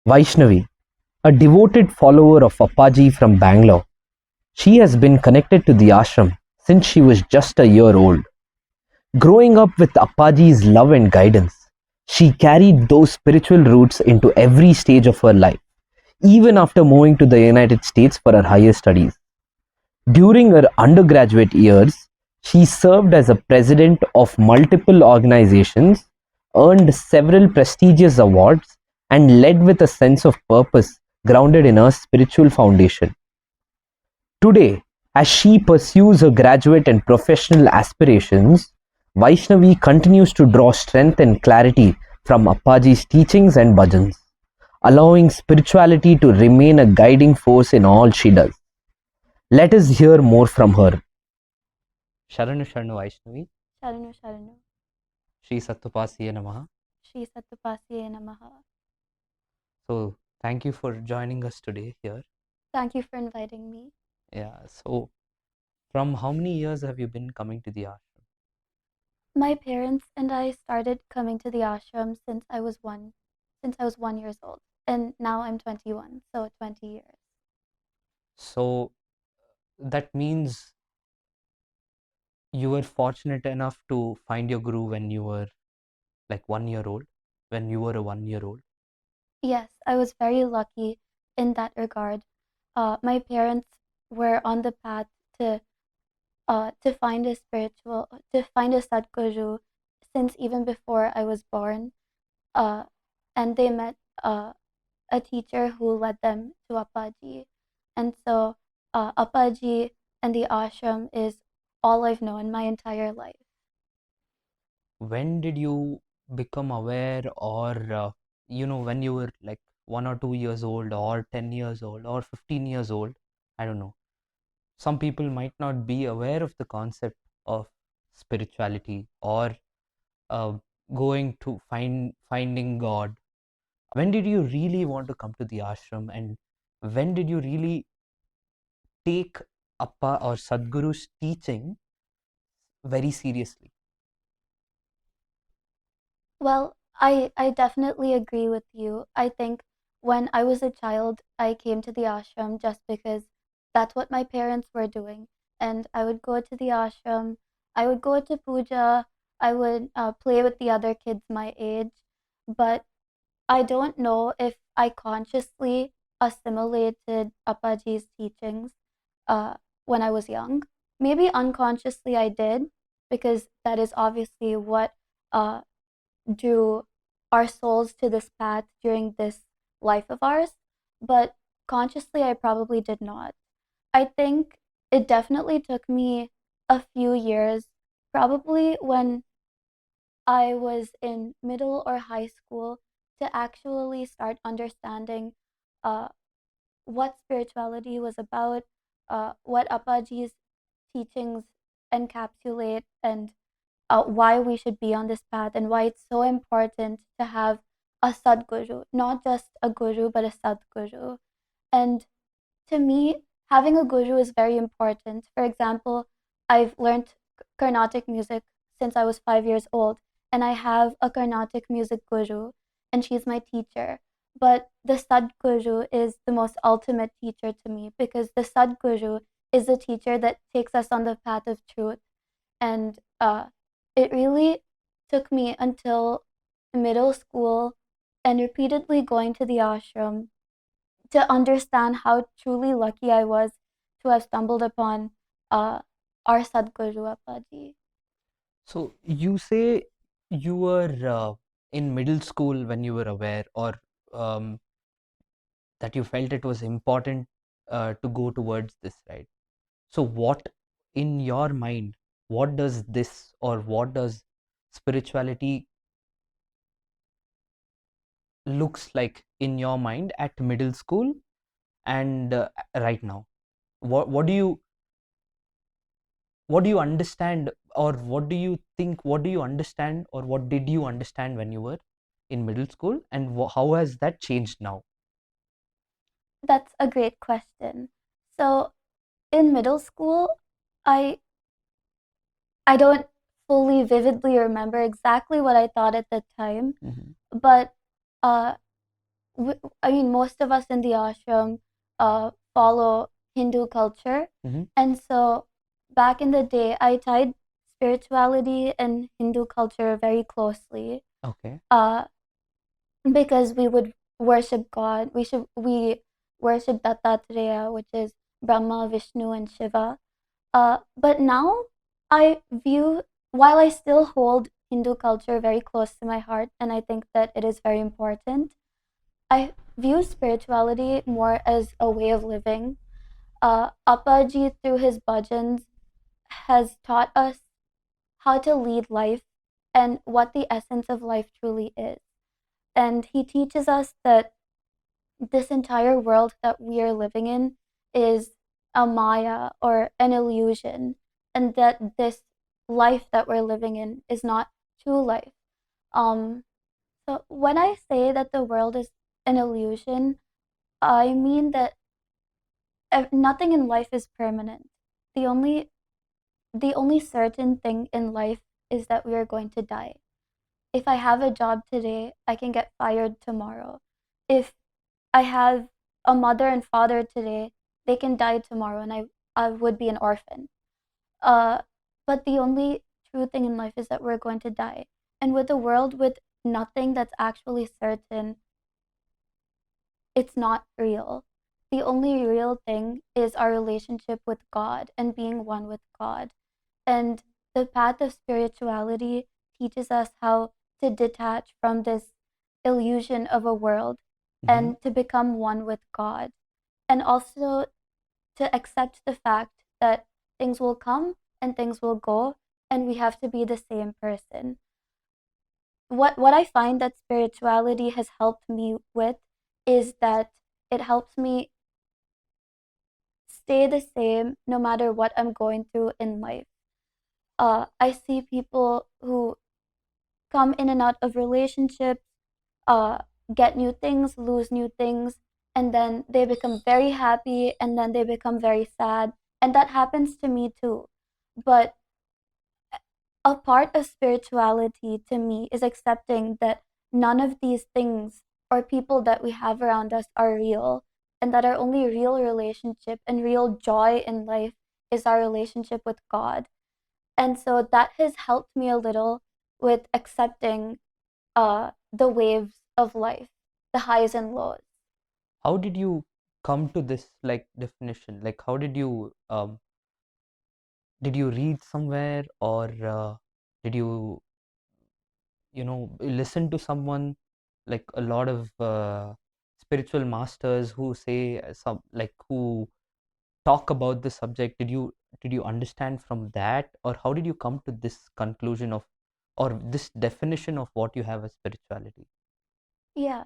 Vaishnavi, a devoted follower of Appaji from Bangalore. She has been connected to the ashram since she was just a year old. Growing up with Appaji's love and guidance, she carried those spiritual roots into every stage of her life, even after moving to the United States for her higher studies. During her undergraduate years, she served as a president of multiple organizations, earned several prestigious awards, and led with a sense of purpose grounded in her spiritual foundation. Today, as she pursues her graduate and professional aspirations, Vaishnavi continues to draw strength and clarity from Appaji's teachings and bhajans, allowing spirituality to remain a guiding force in all she does. Let us hear more from her. Sharanu Sharanu Vaishnavi, Sharanu Sharanu. Shri Sattupasiye Namaha. Shri Sattupasiye Namaha. So, thank you for joining us today here. Thank you for inviting me. Yeah, so from how many years have you been coming to the ashram? My parents and I started coming to the ashram since I was 1 years old, and now I'm 21, so 20 years. So, that means you were fortunate enough to find your guru when you were like 1 year old, when you were a 1 year old. Yes, I was very lucky in that regard. My parents were on the path to find a Sadguru since even before I was born, and they met a teacher who led them to Appaji, and so Appaji and the ashram is all I've known my entire life. When did you become aware, or when you were like 1 or 2 years old, or 10 years old, or 15 years old? I don't know. Some people might not be aware of the concept of spirituality or uh, going to finding God. When did you really want to come to the ashram, and when did you really take Appa or Sadguru's teaching very seriously? Well, I definitely agree with you. I think when I was a child, I came to the ashram just because that's what my parents were doing. And I would go to the ashram, I would go to puja, I would play with the other kids my age. But I don't know if I consciously assimilated Appaji's teachings uh, when I was young. Maybe unconsciously I did, because that is obviously what uh, drew our souls to this path during this life of ours, but consciously I probably did not. I think it definitely took me a few years, probably when I was in middle or high school, to actually start understanding uh, what spirituality was about, what Appaji's teachings encapsulate, and why we should be on this path, and why it's so important to have a Sadguru, not just a guru, but a Sadguru. And to me, having a guru is very important. For example, I've learned Carnatic music since I was 5 years old, and I have a Carnatic music guru, and she's my teacher. But the Sadguru is the most ultimate teacher to me, because the Sadguru is the teacher that takes us on the path of truth. And it really took me until middle school and repeatedly going to the ashram to understand how truly lucky I was to have stumbled upon our Sadguru Appaji. So you say you were in middle school when you were aware, or um, that you felt it was important to go towards this, right? So what in your mind, what does this, or what does spirituality looks like in your mind at middle school and right now? What do you understand, or what do you think, what do you understand, or what did you understand when you were in middle school, and how has that changed now? That's a great question. So in middle school, I I don't fully vividly remember exactly what I thought at the time, Mm-hmm. but uh, I mean, most of us in the ashram follow Hindu culture. Mm-hmm. And so back in the day, I tied spirituality and Hindu culture very closely. Okay. Uh, because we would worship God. We worship Dattatreya, which is Brahma, Vishnu, and Shiva. But now I view, while I still hold Hindu culture very close to my heart, and I think that it is very important, I view spirituality more as a way of living. Appaji, through his bhajans, has taught us how to lead life and what the essence of life truly is. And he teaches us that this entire world that we are living in is a maya or an illusion, and that this life that we're living in is not true life. Um, so when I say that the world is an illusion, I mean that nothing in life is permanent. The only the only certain thing in life is that we are going to die. If I have a job today, I can get fired tomorrow. If I have a mother and father today, they can die tomorrow and I would be an orphan. Uh, but the only true thing in life is that we're going to die. And with a world with nothing that's actually certain, it's not real. The only real thing is our relationship with God and being one with God. And the path of spirituality teaches us how to detach from this illusion of a world Mm-hmm. and to become one with God. And also to accept the fact that things will come and things will go, and we have to be the same person. What I find that spirituality has helped me with is that it helps me stay the same no matter what I'm going through in life. I see people who come in and out of relationships, uh, get new things, lose new things, and then they become very happy and then they become very sad. And that happens to me too. But a part of spirituality to me is accepting that none of these things or people that we have around us are real, and that our only real relationship and real joy in life is our relationship with God. And so that has helped me a little with accepting the waves of life, the highs and lows. How did you come to this like definition? Like, how did you read somewhere, or did you listen to someone, like a lot of spiritual masters who say some, like, who talk about the subject? Did you understand from that, or how did you come to this conclusion of, or this definition of what you have as spirituality? Yeah,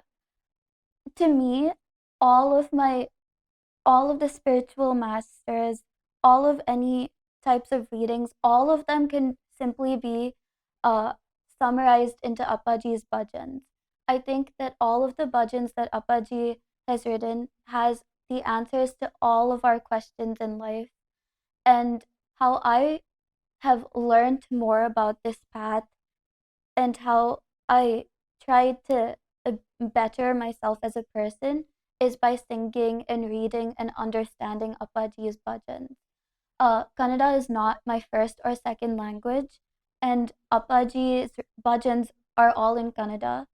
to me, all of my all of the spiritual masters, all of any types of readings, all of them can simply be uh, summarized into Appaji's bhajans. I think that all of the bhajans that Appaji has written has the answers to all of our questions in life. And how I have learned more about this path and how I try to better myself as a person is by singing and reading and understanding Appaji's bhajans. Kannada is not my first or second language, and Appaji's bhajans are all in Kannada.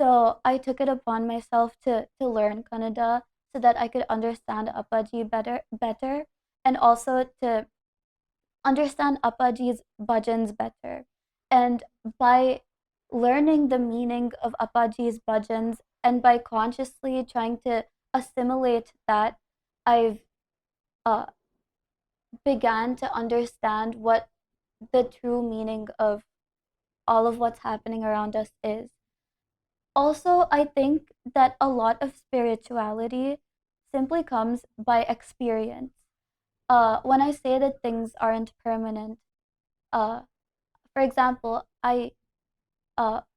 So I took it upon myself to learn Kannada so that I could understand Appaji better, and also to understand Appaji's bhajans better. And by learning the meaning of Appaji's bhajans and by consciously trying to assimilate that, I've uh, began to understand what the true meaning of all of what's happening around us is. Also, I think that a lot of spirituality simply comes by experience. When I say that things aren't permanent, uh, for example,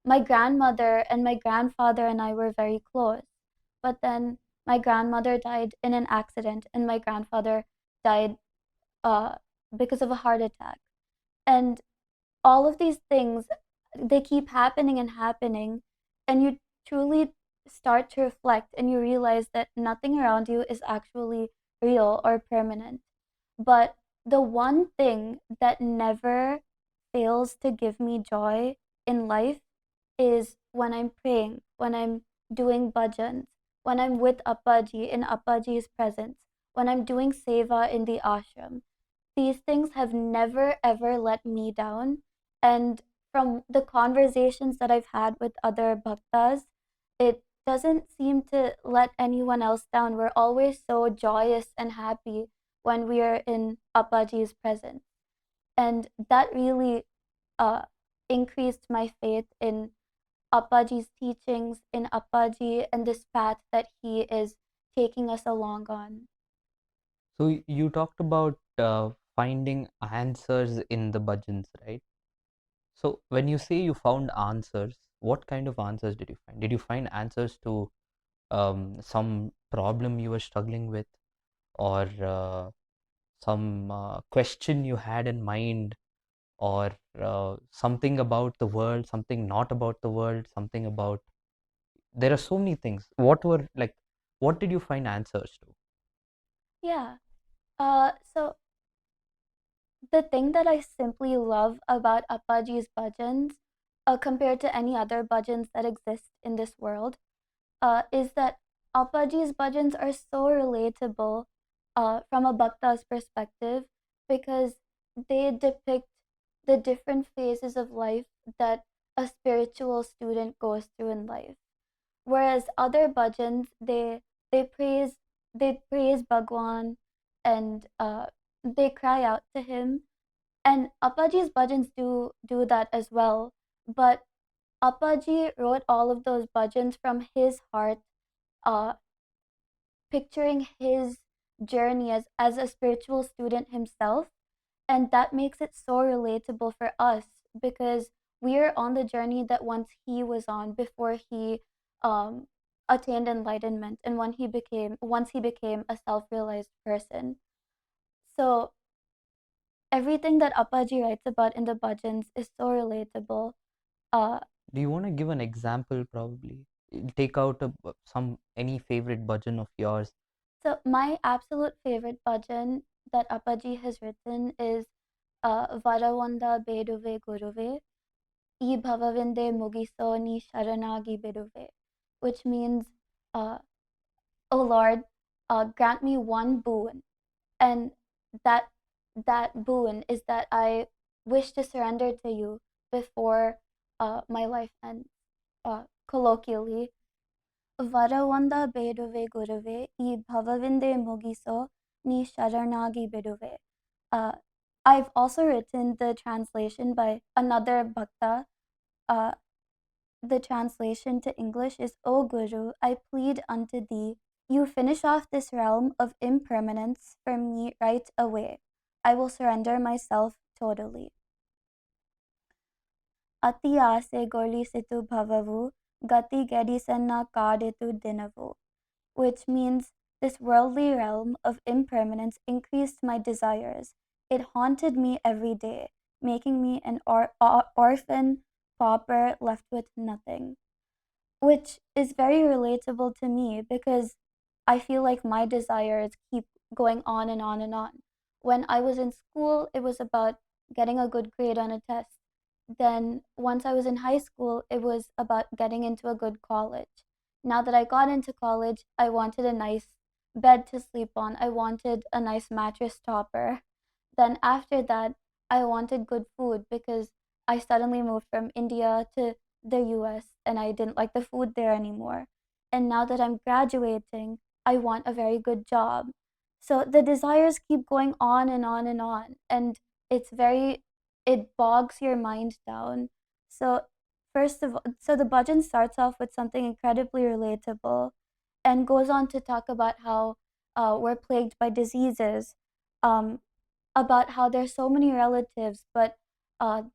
my grandmother and my grandfather and I were very close, but then my grandmother died in an accident, and my grandfather died uh, because of a heart attack. And all of these things, they keep happening and happening, and you truly start to reflect and you realize that nothing around you is actually real or permanent. But the one thing that never fails to give me joy in life is when I'm praying, when I'm doing bhajans, when I'm with Appaji in Appaji's presence, when I'm doing seva in the ashram. These things have never ever let me down. And from the conversations that I've had with other bhaktas, it doesn't seem to let anyone else down. We're always so joyous and happy when we are in Appaji's presence. And that really uh, increased my faith in Appaji's teachings, in Appaji, and this path that he is taking us along on. So you talked about finding answers in the bhajans, right? So when you say you found answers, what kind of answers did you find? Did you find answers to some problem you were struggling with, or some question you had in mind, or something about the world, something not about the world, something about, there are so many things. What were, like, what did you find answers to? Yeah. So the thing that I simply love about Appaji's bhajans, compared to any other bhajans that exist in this world, is that Appaji's bhajans are so relatable from a bhakta's perspective, because they depict the different phases of life that a spiritual student goes through in life. Whereas other bhajans, they praise they praise Bhagwan, and they cry out to him, and Appaji's bhajans do that as well. But Appaji wrote all of those bhajans from his heart, uh, picturing his journey as a spiritual student himself, and that makes it so relatable for us, because we're on the journey that once he was on before he um, attained enlightenment, and once he became a self-realized person. So everything that Appaji writes about in the bhajans is so relatable. Uh, Do you want to give an example, probably? Take out some any favorite bhajan of yours. so my absolute favorite bhajan that Appaji has written is Varavanda Beduve Guruve, E Bhavavinde Mugiso Ni Sharanagi Beduve, which means, uh, "O Lord, grant me one boon," and that that boon is that I wish to surrender to you before my life ends. Colloquially, Varavanda Beduve Guruve, E Bhavavinde Mugiso Ni Sharanagi Beduve. Uh, I've also written the translation by another bhakta. Uh, the translation to English is, "O Guru, I plead unto thee, you finish off this realm of impermanence for me right away. I will surrender myself totally." Ati ase gorli situ bhavavu, gati gedisanna kaditu dinavu, which means, "This worldly realm of impermanence increased my desires. It haunted me every day, making me an orphan, pauper, left with nothing." Which is very relatable to me, because I feel like my desires keep going on and on and on. When I was in school, it was about getting a good grade on a test. Then, once I was in high school, it was about getting into a good college. Now that I got into college, I wanted a nice bed to sleep on, I wanted a nice mattress topper. Then, after that, I wanted good food, because I suddenly moved from India to the US and I didn't like the food there anymore. And now that I'm graduating, I want a very good job. So the desires keep going on and on and on. And it's very, it bogs your mind down. So, first of all, so the bhajan starts off with something incredibly relatable and goes on to talk about how we're plagued by diseases, um, about how there's so many relatives, but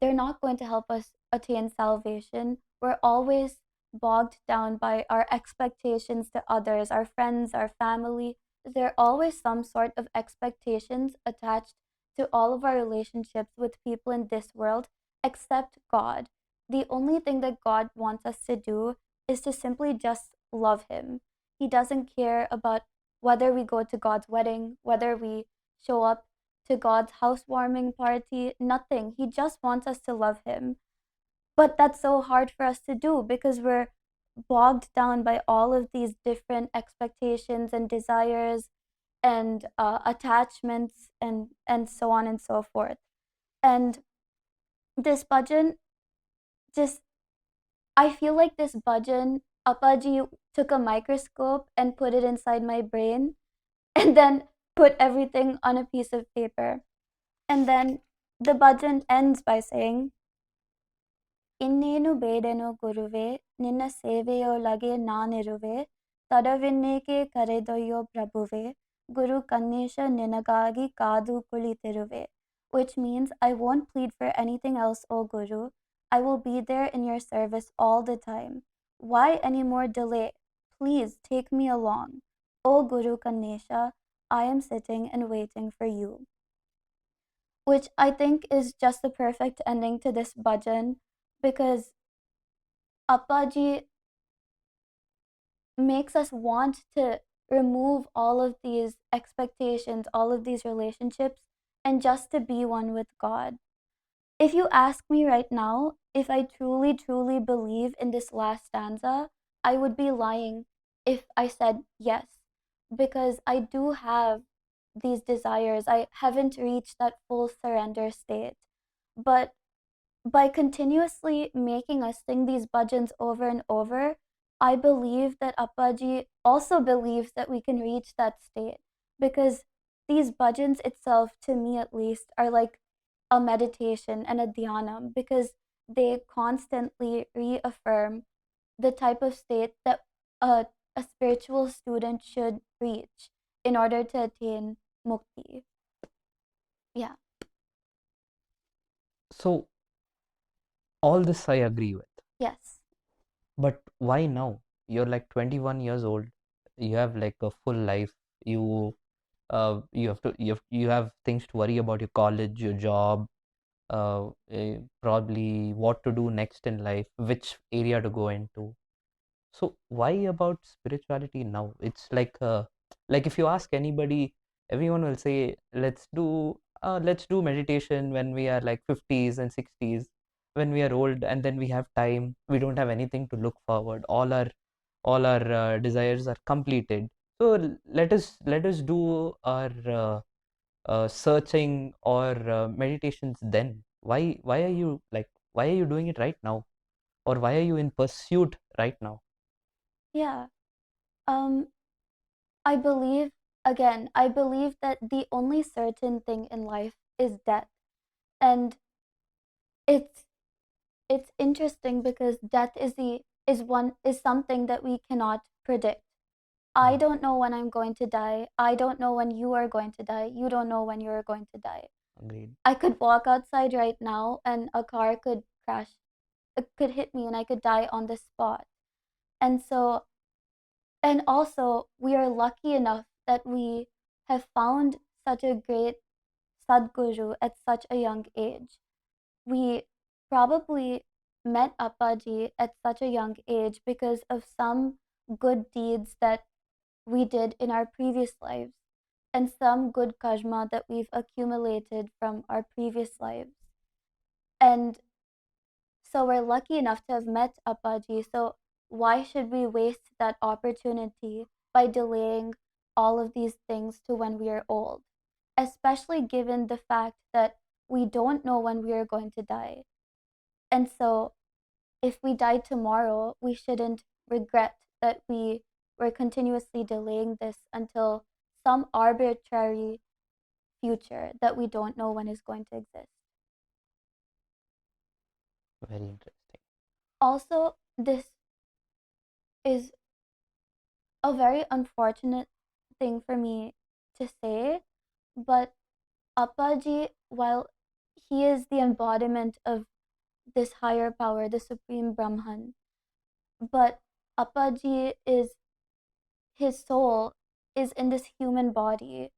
they're not going to help us attain salvation. We're always bogged down by our expectations to others, our friends, our family. There are always some sort of expectations attached to all of our relationships with people in this world, except God. The only thing that God wants us to do is to simply just love him. He doesn't care about whether we go to God's wedding, whether we show up to God's housewarming party, nothing. He just wants us to love him. But that's so hard for us to do because we're bogged down by all of these different expectations and desires and attachments and so on and so forth. And this bhajan just, I feel like this bhajan, Appaji took a microscope and put it inside my brain and then put everything on a piece of paper. And then the bhajan ends by saying, ಇನ್ನೇನು ಬೇಡೆನೋ ಗುರುವೆ ನಿನ್ನ ಸೇವೆಯೊಳಗೆ ನಾನಿರುವೆ ತಡವಿನ್ನೇಕೆ ಕರೆದೊಯ್ಯೋ ಪ್ರಭುವೆ ಗುರು ಕನ್ನೇಶ ನಿನಗಾಗಿ ಕಾದು ಕುಳಿತಿರುವೆ, which means I won't plead for anything else, O Guru. I will be there in your service all the time. Why any more delay? Please take me along. O Guru Kannesha, I am sitting and waiting for you. Which I think is just the perfect ending to this bhajan, because Appaji makes us want to remove all of these expectations, all of these relationships, and just to be one with God. If you ask me right now if I truly, truly believe in this last stanza, I would be lying if I said yes, because I do have these desires. I haven't reached that full surrender state. But by continuously making us sing these bhajans over and over, I believe that Appaji also believes that we can reach that state, because these bhajans itself, to me at least, are like a meditation and a dhyanam, because they constantly reaffirm the type of state that a spiritual student should reach in order to attain mukti. Yeah. So, all this I agree with. Yes. But why now? You're like 21 years old. You have like a full life. You have things to worry about, your college, your job, probably what to do next in life, which area to go into. So why about spirituality now? It's like if you ask anybody, everyone will say let's do meditation when we are like 50s and 60s, when we are old, and then we have time, we don't have anything to look forward, all our desires are completed, so let us do our searching or meditations then. Why are you why are you doing it right now, or why are you in pursuit right now? Yeah. I believe, again, I believe that the only certain thing in life is death. And it's it's interesting because death is something that we cannot predict. I don't know when I'm going to die. I don't know when you are going to die. You don't know when you're going to die. Agreed. I could walk outside right now and a car could crash. It could hit me and I could die on the spot. And so, and also, we are lucky enough that we have found such a great Sadguru at such a young age. We probably met Appaji at such a young age because of some good deeds that we did in our previous lives and some good karma that we've accumulated from our previous lives. And so we're lucky enough to have met Appaji. So why should we waste that opportunity by delaying all of these things to when we are old? Especially given the fact that we don't know when we are going to die. And so if we die tomorrow, we shouldn't regret that we were continuously delaying this until some arbitrary future that we don't know when is going to exist. Very interesting. Also, this is a very unfortunate thing for me to say, but Appaji, while he is the embodiment of this higher power, the Supreme Brahman, but Appaji is, his soul is in this human body,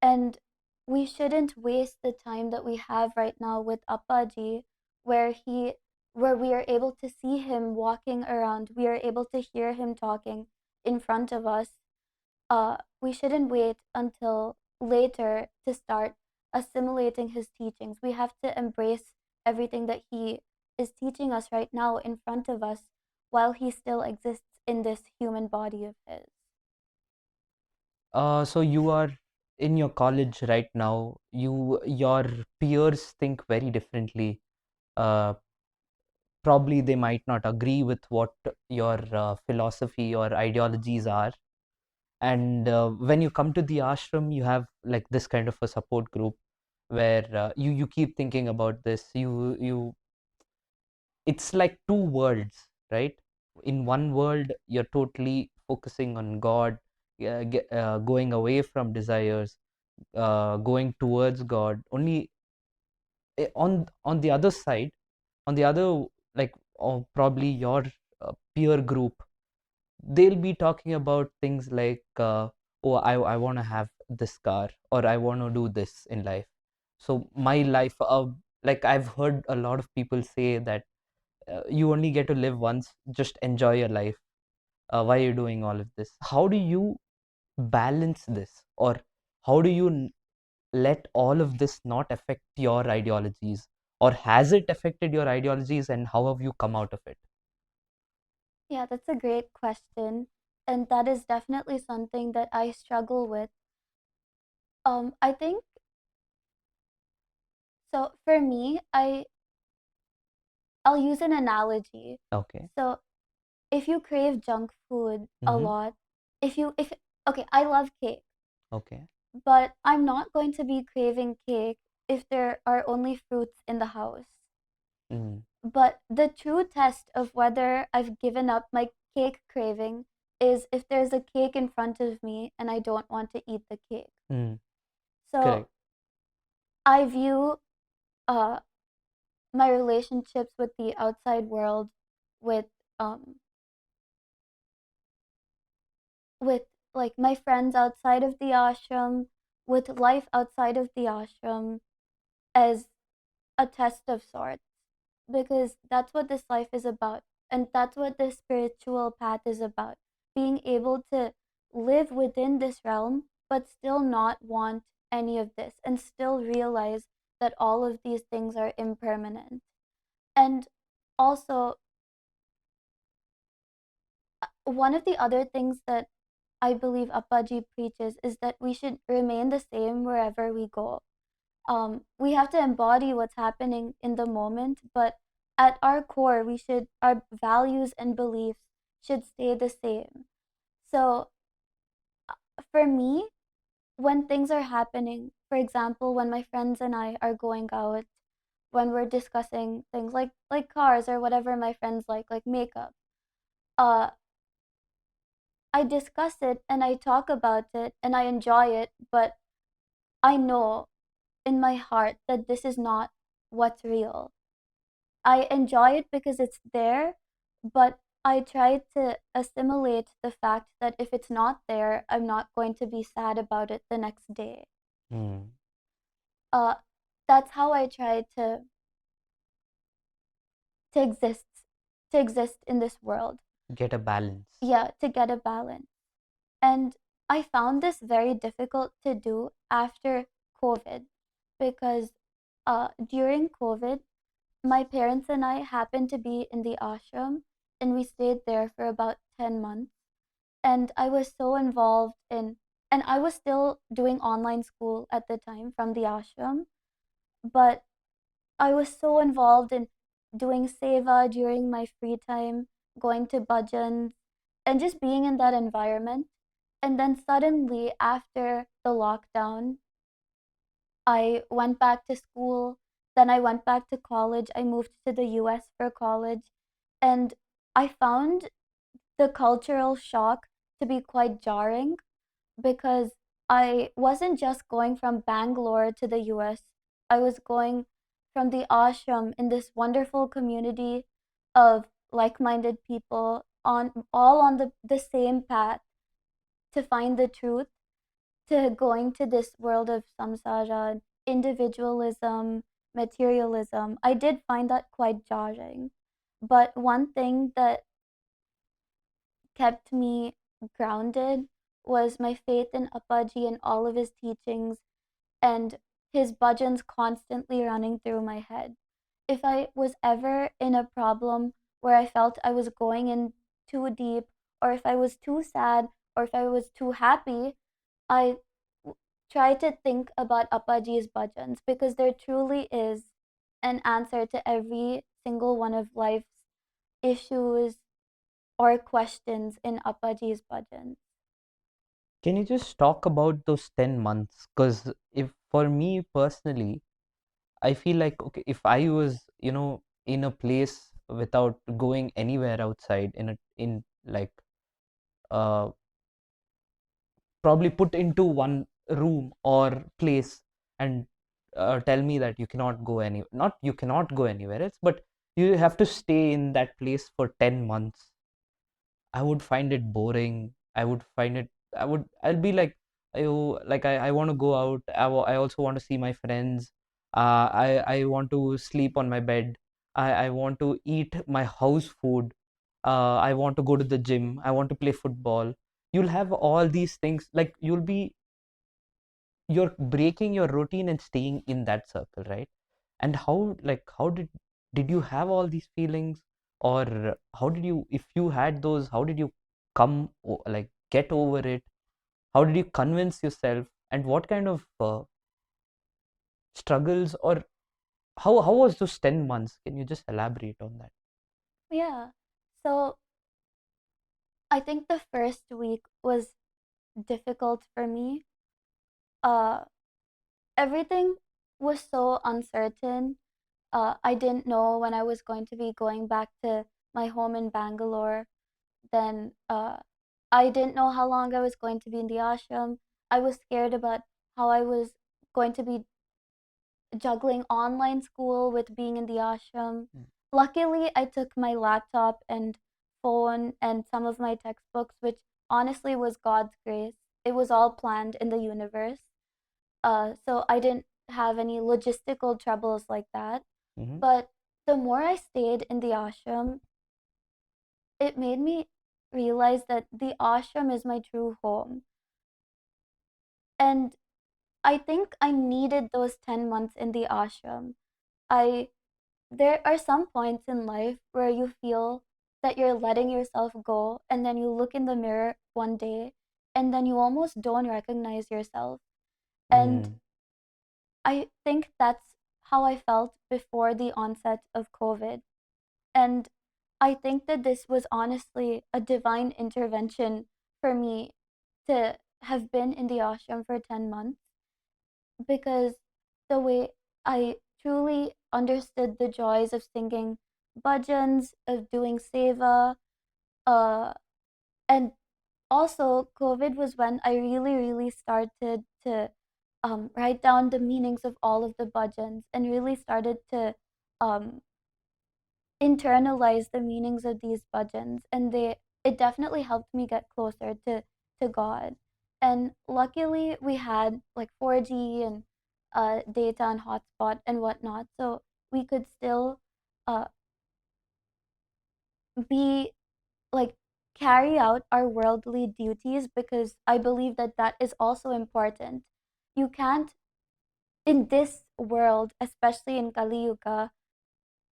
and we shouldn't waste the time that we have right now with Appaji, where he where we are able to see him walking around, we are able to hear him talking in front of us, we shouldn't wait until later to start assimilating his teachings. We have to embrace everything that he is teaching us right now in front of us while he still exists in this human body of his. So you are in your college right now. Your peers think very differently. Uh, Probably they might not agree with what your philosophy or ideologies are. And when you come to the ashram, you have like this kind of a support group where you keep thinking about this. It's like two worlds, right? In one world, you're totally focusing on God, going away from desires, going towards God. Only on the other side, on the other, like probably your peer group, they'll be talking about things like, oh, I want to have this car, or I want to do this in life. So my life, like I've heard a lot of people say that you only get to live once, just enjoy your life. Why are you doing all of this? How do you balance this, or how do you let all of this not affect your ideologies, or has it affected your ideologies, and how have you come out of it? Yeah, that's a great question. And that is definitely something that I struggle with. I think so for me, I'll use an analogy. Okay. So if you crave junk food a Mm-hmm. lot, if okay, I love cake, Okay. but I'm not going to be craving cake if there are only fruits in the house. Mm. But the true test of whether I've given up my cake craving is if there's a cake in front of me and I don't want to eat the cake. Mm. So Correct. I view uh, my relationships with the outside world, with um, with like my friends outside of the ashram, with life outside of the ashram, as a test of sorts, because that's what this life is about, and that's what the spiritual path is about, being able to live within this realm but still not want any of this, and still realize that all of these things are impermanent. And also, one of the other things that I believe Appaji preaches is that we should remain the same wherever we go. We have to embody what's happening in the moment, but at our core, our values and beliefs should stay the same. So for me, when things are happening, for example, when my friends and I are going out, when we're discussing things like cars or whatever my friends like makeup, uh, I discuss it and I talk about it and I enjoy it, but I know in my heart that this is not what's real. I enjoy it because it's there, but I try to assimilate the fact that if it's not there, I'm not going to be sad about it the next day. Mm. Uh, that's how I try to exist to exist in this world. Get a balance. Yeah, to get a balance. And I found this very difficult to do after COVID because during COVID, my parents and I happened to be in the ashram and we stayed there for about 10 months. And I was so involved and I was still doing online school at the time from the ashram, but I was so involved in doing seva during my free time, going to bhajans, and just being in that environment. And then suddenly, after the lockdown, I went back to school. Then I went back to college. I moved to the US for college. And I found the cultural shock to be quite jarring because I wasn't just going from Bangalore to the US, I was going from the ashram in this wonderful community of like minded people on all on the same path to find the truth, to going to this world of samsara, individualism, materialism. I did find that quite jarring. But one thing that kept me grounded was my faith in Appaji and all of his teachings and his bhajans constantly running through my head. If I was ever in a problem where I felt I was going in too deep, or if I was too sad, or if I was too happy, I try to think about Appaji's bhajans because there truly is an answer to every single one of life's issues or questions in Appaji's bhajans. Can you just talk about those 10 months? Because if for me personally, I feel like, okay, if I was, in a place without going anywhere outside, in like, uh, probably put into one room or place, and tell me that you cannot go not you cannot go anywhere else, but you have to stay in that place for 10 months. I would find it boring. I'll be like, I want to go out. I also want to see my friends. I want to sleep on my bed. I want to eat my house food. I want to go to the gym. I want to play football. You'll have all these things. Like, you're breaking your routine and staying in that circle, right? And how did you have all these feelings, or how did you, if you had those, how did you like get over it? How did you convince yourself, and what kind of struggles, or how was those 10 months? Can you just elaborate on that? Yeah. So I think the first week was difficult for me. Uh, Everything was so uncertain. I didn't know when I was going to be going back to my home in Bangalore. Then I didn't know how long I was going to be in the ashram. I was scared about how I was going to be juggling online school with being in the ashram. Mm. Luckily, I took my laptop and phone and some of my textbooks, which honestly was God's grace. It was all planned in the universe. So I didn't have any logistical troubles like that. Mm-hmm. But the more I stayed in the ashram, it made me realize that the ashram is my true home. And I think I needed those 10 months in the ashram. I There are some points in life where you feel that you're letting yourself go, and then you look in the mirror one day and then you almost don't recognize yourself. And Mm. I think that's how I felt before the onset of COVID. And I think that this was honestly a divine intervention for me to have been in the ashram for 10 months, because the way I truly understood the joys of singing bhajans, of doing seva, uh, and also COVID was when I really, really started to write down the meanings of all of the bhajans and really started to um, internalize the meanings of these bhajans, and they it definitely helped me get closer to God. And luckily we had like 4G and data and hotspot and whatnot, so we could still uh, be like carry out our worldly duties, because I believe that that is also important. You can't, in this world, especially in Kali Yuga,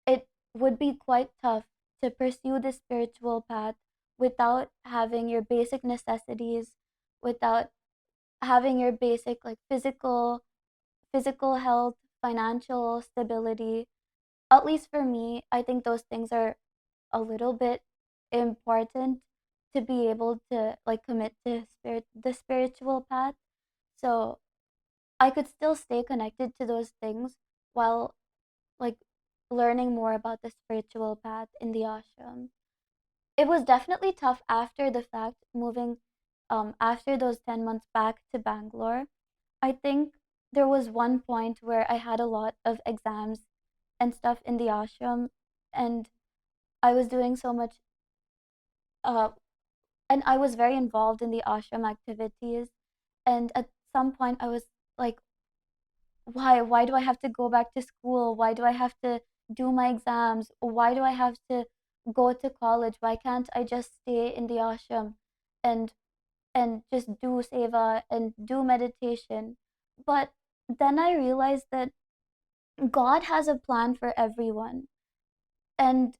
it would be quite tough to pursue the spiritual path without having your basic necessities, without having your basic like physical health, financial stability. At least for me, I think those things are a little bit important to be able to like commit to the spiritual path. So I could still stay connected to those things while like learning more about the spiritual path in the ashram. It was definitely tough after the fact, moving after those 10 months back to Bangalore. I think there was one point where I had a lot of exams and stuff in the ashram, and I was doing so much, uh, and I was very involved in the ashram activities. And at some point, I was like, why do I have to go back to school? Why do I have to do my exams? Why do I have to go to college? Why can't I just stay in the ashram and just do seva and do meditation? But then I realized that God has a plan for everyone. And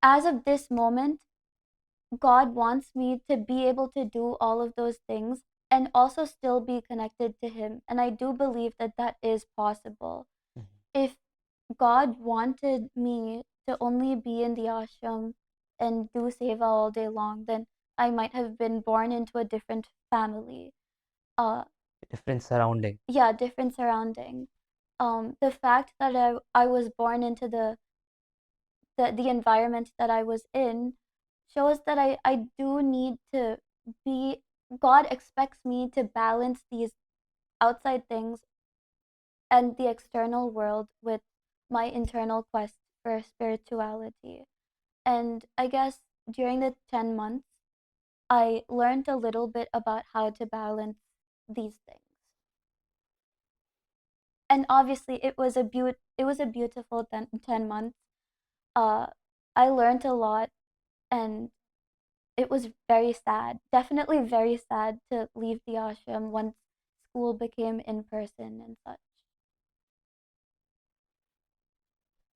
as of this moment, God wants me to be able to do all of those things and also still be connected to Him. And I do believe that that is possible. Mhm. If God wanted me to only be in the ashram and do seva all day long, then I might have been born into a different family. Uh, Different surrounding. yeah, different surrounding. The fact that I was born into the environment that I was in shows that I do need to be, God expects me to balance these outside things and the external world with my internal quest for spirituality. And I guess during the 10 months, I learned a little bit about how to balance these things. And obviously it was a beautiful 10 months. Uh I learned a lot, and it was very sad, definitely very sad to leave the ashram once school became in person and such.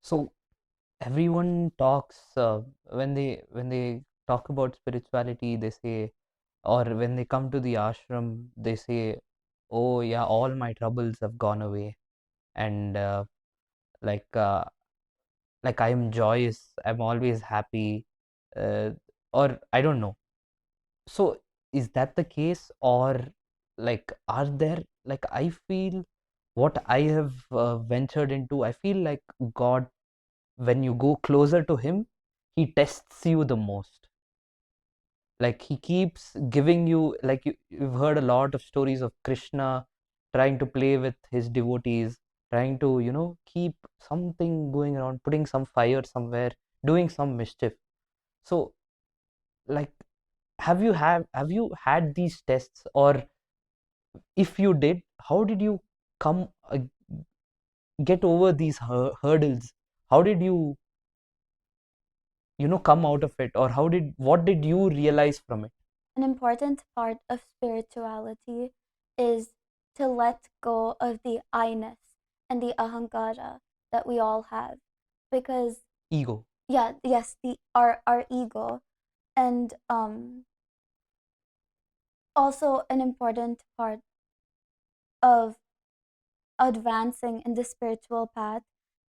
So everyone talks when they talk about spirituality, they say, or when they come to the ashram, they say, "Oh yeah, all my troubles have gone away," and like uh, like I'm joyous, I'm always happy, uh, or I don't know. So is that the case, or like are there, like I feel what I have ventured into, I feel like God, when you go closer to him, he tests you the most. Like he keeps giving you, like you've heard a lot of stories of Krishna trying to play with his devotees, trying to, keep something going around, putting some fire somewhere, doing some mischief. So like, have you had these tests, or if you did, how did you come get over these hurdles? How did you come out of it, or what did you realize from it? An important part of spirituality is to let go of the I-ness and the ahankara that we all have, because Ego. yeah, yes, the our ego. And also an important part of advancing in the spiritual path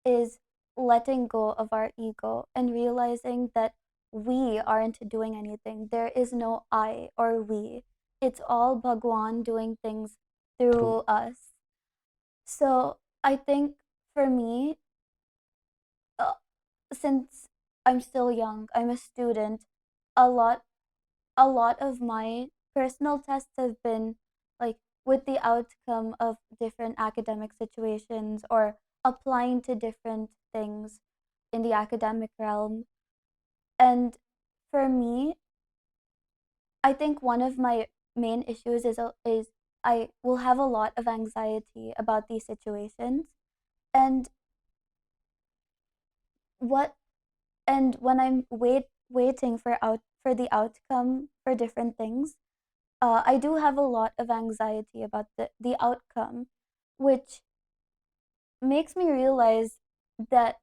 is letting go of our ego and realizing that we aren't doing anything. There is no I or we. It's all Bhagwan doing things True. through us. So I think for me, uh, since I'm still young, I'm a student, a lot a lot of my personal tests have been like with the outcome of different academic situations or applying to different things in the academic realm. And for me, I think one of my main issues is I will have a lot of anxiety about these situations. And what and when I'm waiting for the outcome for different things, I do have a lot of anxiety about the outcome, which makes me realize that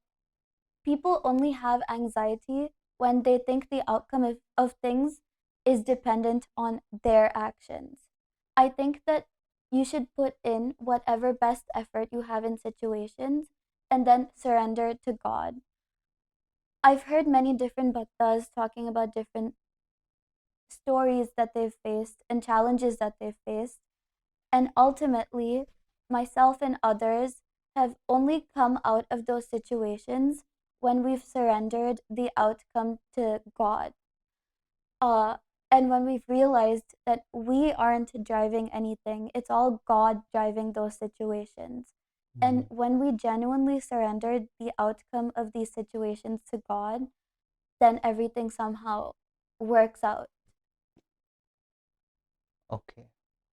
people only have anxiety when they think the outcome of things is dependent on their actions. I think that you should put in whatever best effort you have in situations and then surrender to God. I've heard many different bhattas talking about different stories that they've faced and challenges that they've faced. And ultimately, myself and others have only come out of those situations when we've surrendered the outcome to God. Uh, and when we've realized that we aren't driving anything, it's all God driving those situations. And Mm. when we genuinely surrendered the outcome of these situations to God, then everything somehow works out. Okay.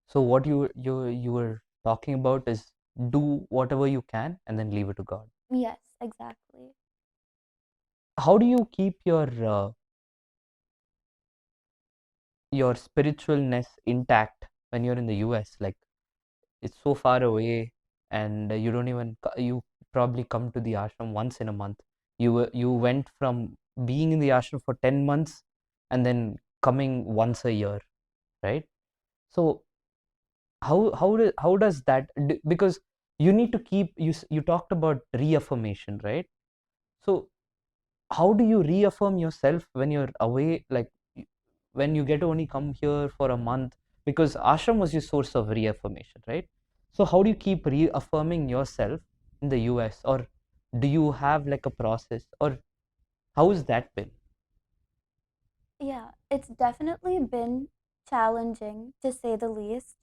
So what you were talking about is do whatever you can and then leave it to God. Yes, exactly. how do you keep your spiritualness intact when you're in the US? Like, it's so far away, and you don't even you probably come to the ashram once in a month. You went from being in the ashram for 10 months and then coming once a year, right? So how does that because you need to keep you talked about reaffirmation, right? So how do you reaffirm yourself when you're away, like when you get to only come here for a month, because ashram was your source of reaffirmation, right? So how do you keep reaffirming yourself in the US, or do you have like a process, or how has that been? Yeah, it's definitely been challenging to say the least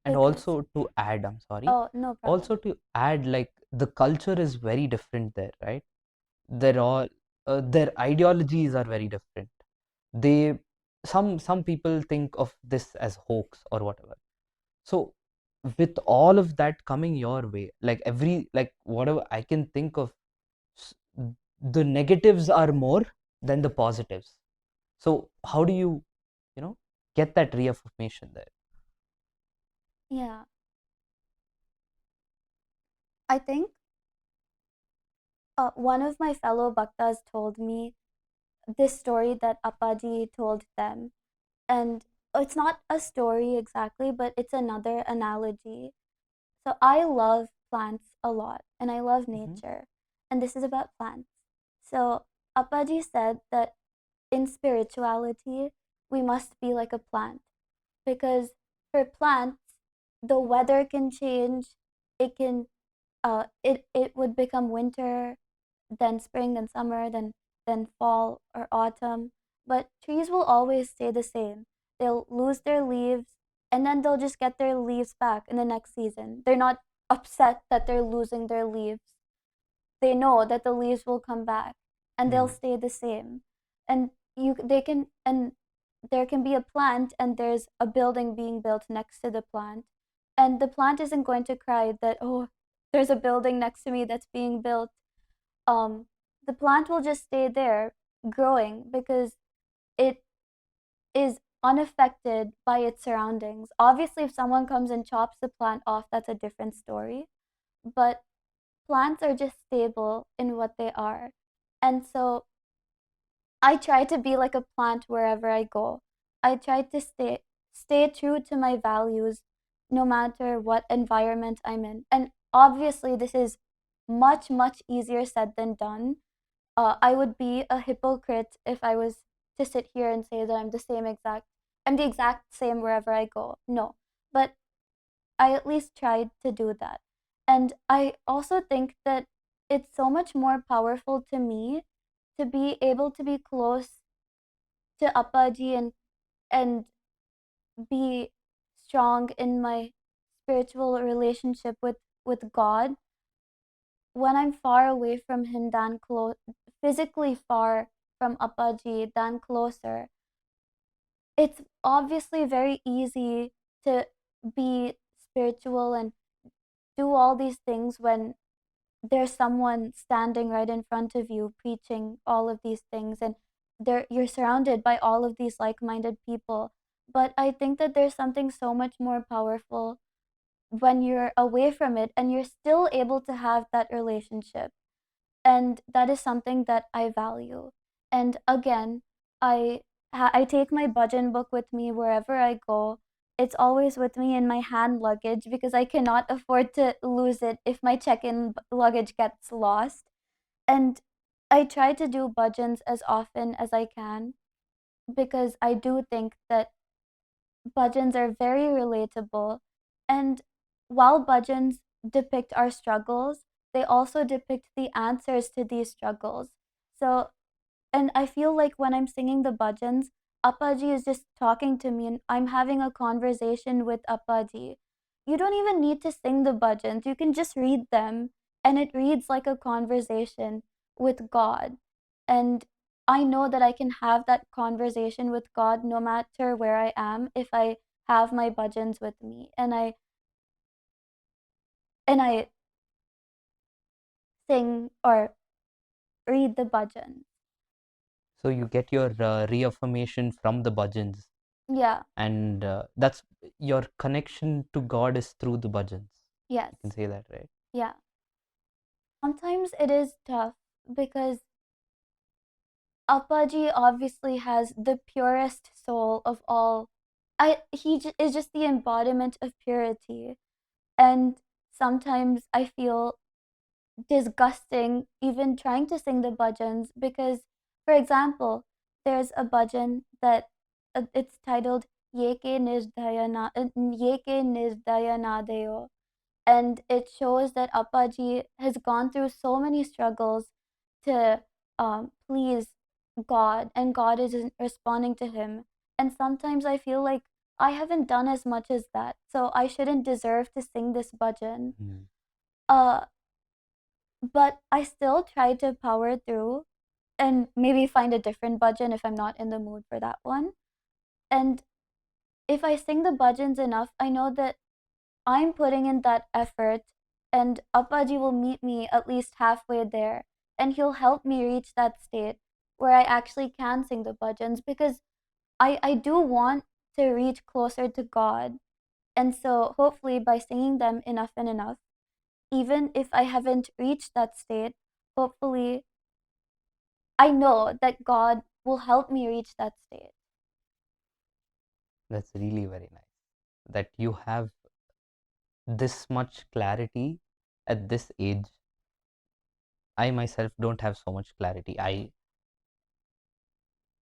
And because, also to add, I'm sorry, oh, no also problem. to add, like the culture is very different there, right? They're all their ideologies are very different. They some people think of this as hoax or whatever. So with all of that coming your way, like every, like whatever I can think of, s- the negatives are more than the positives. So how do you know get that reaffirmation there? Yeah, I think one of my fellow bhaktas told me this story that Appaji told them. And it's not a story exactly, but it's another analogy. So I love plants a lot and I love Hmm. nature. And this is about plants. So Appaji said that in spirituality, we must be like a plant because for plants, the weather can change. It can, it would become winter, then spring, then summer, then fall or autumn. But trees will always stay the same. They'll lose their leaves and then they'll just get their leaves back in the next season. They're not upset that they're losing their leaves. They know that the leaves will come back and they'll Hmm. stay the same. And they can, and there can be a plant and there's a building being built next to the plant. And the plant isn't going to cry that, oh, there's a building next to me that's being built. um, the plant will just stay there growing because it is unaffected by its surroundings. Obviously, if someone comes and chops the plant off, that's a different story. But plants are just stable in what they are. And so I try to be like a plant wherever I go. I try to stay true to my values no matter what environment I'm in. And obviously this is much easier said than done. I would be a hypocrite if I was to sit here and say that I'm the exact same wherever I go. No, but I at least tried to do that. And I also think that it's so much more powerful to me to be able to be close to Appaji and be strong in my spiritual relationship with God when I'm far away from him than physically far from Appaji than closer. It's obviously very easy to be spiritual and do all these things when there's someone standing right in front of you preaching all of these things and you're surrounded by all of these like-minded people. But I think that there's something so much more powerful when you're away from it and you're still able to have that relationship, and that is something that I value. And again, I take my bhajan book with me wherever I go. It's always with me in my hand luggage because I cannot afford to lose it if my check-in luggage gets lost. And I try to do bhajans as often as I can because I do think that bhajans are very relatable. And while bhajans depict our struggles, they also depict the answers to these struggles. So, and I feel like when I'm singing the bhajans, Appaji is just talking to me and I'm having a conversation with Appaji. You don't even need to sing the bhajans, you can just read them, and it reads like a conversation with God. And I know that I can have that conversation with God no matter where I am if I have my bhajans with me and I sing or read the bhajans. So you get your reaffirmation from the bhajans, Yeah. and that's your connection to God is through the bhajans. Yes. You can say that, right? Yeah. Sometimes it is tough because Appaji obviously has the purest soul of all. Is just the embodiment of purity, and sometimes I feel disgusting even trying to sing the bhajans because, for example, there's a bhajan that it's titled Ye ke nirdaya na deyo, and it shows that Appaji has gone through so many struggles to please God, and God isn't responding to him. And sometimes I feel like I haven't done as much as that, so I shouldn't deserve to sing this bhajan. Mm. Uh, but I still try to power through and maybe find a different bhajan if I'm not in the mood for that one. And if I sing the bhajans enough, I know that I'm putting in that effort, and Appaji will meet me at least halfway there, and he'll help me reach that state where I actually can sing the bhajans because I do want to reach closer to God. And so hopefully by singing them enough and enough, even if I haven't reached that state, hopefully I know that God will help me reach that state. That's really very nice that you have this much clarity at this age. I myself don't have so much clarity.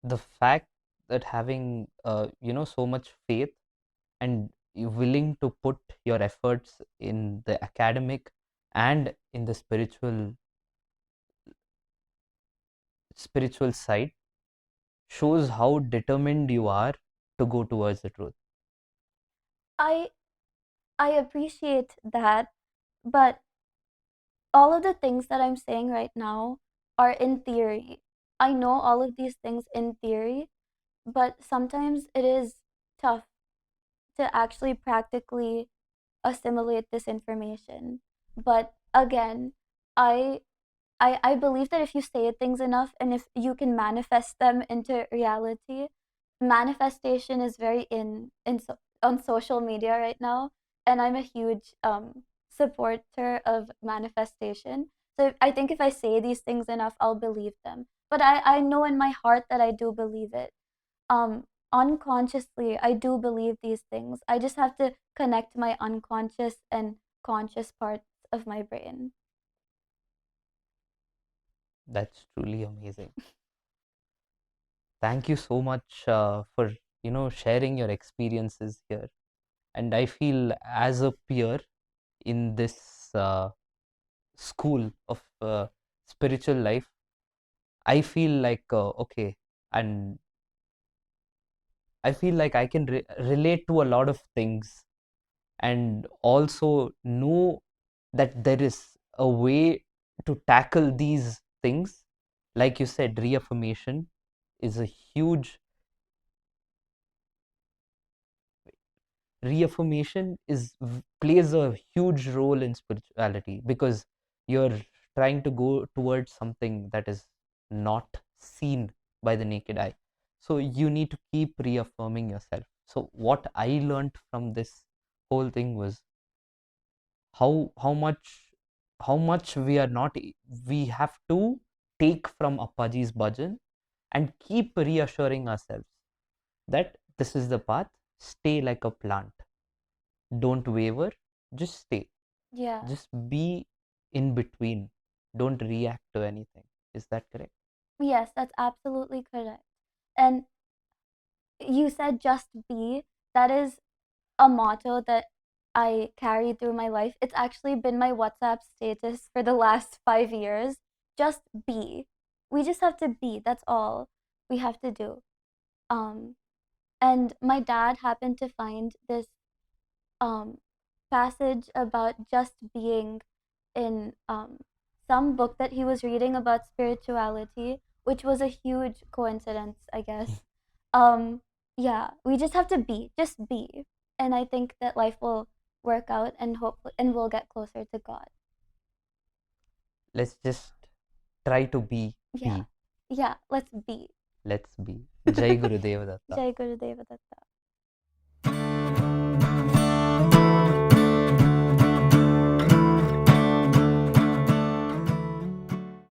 The fact that having so much faith and you willing to put your efforts in the academic and in the spiritual side shows how determined you are to go towards the truth. I I appreciate that, but all of the things that I'm saying right now are in theory. I know all of these things in theory, but sometimes it is tough to actually practically assimilate this information. But again, I I believe that if you say things enough and if you can manifest them into reality, manifestation is very on social media right now, and I'm a huge supporter of manifestation. So I think if I say these things enough, I'll believe them. But I know in my heart that I do believe it. Unconsciously, I do believe these things. I just have to connect my unconscious and conscious parts of my brain. That's truly amazing. Thank you so much for sharing your experiences here. And I feel as a peer in this school of spiritual life, I feel like okay, and I feel like I can relate to a lot of things, and also know that there is a way to tackle these things. Like you said, reaffirmation is a huge reaffirmation plays a huge role in spirituality because you're trying to go towards something that is not seen by the naked eye, so you need to keep reaffirming yourself. So what I learned from this whole thing was how much we are not we have to take from Appaji's bhajan and keep reassuring ourselves that this is the path. Stay like a plant, don't waver, just stay, Yeah. just be in between, don't react to anything. Is that correct? Yes, that's absolutely correct. And you said just be. That is a motto that I carry through my life. It's actually been my WhatsApp status for the last 5 years. Just be. We just have to be. That's all we have to do. Um, and my dad happened to find this um, passage about just being in some book that he was reading about spirituality, which was a huge coincidence, I guess. Um, yeah, we just have to be, just be, and I think that life will work out, and hopefully, and we'll get closer to God. Let's just try to be Yeah, be yeah, let's be. Let's be. Jai Guru Devadatta. Jai Gurudeva Datta.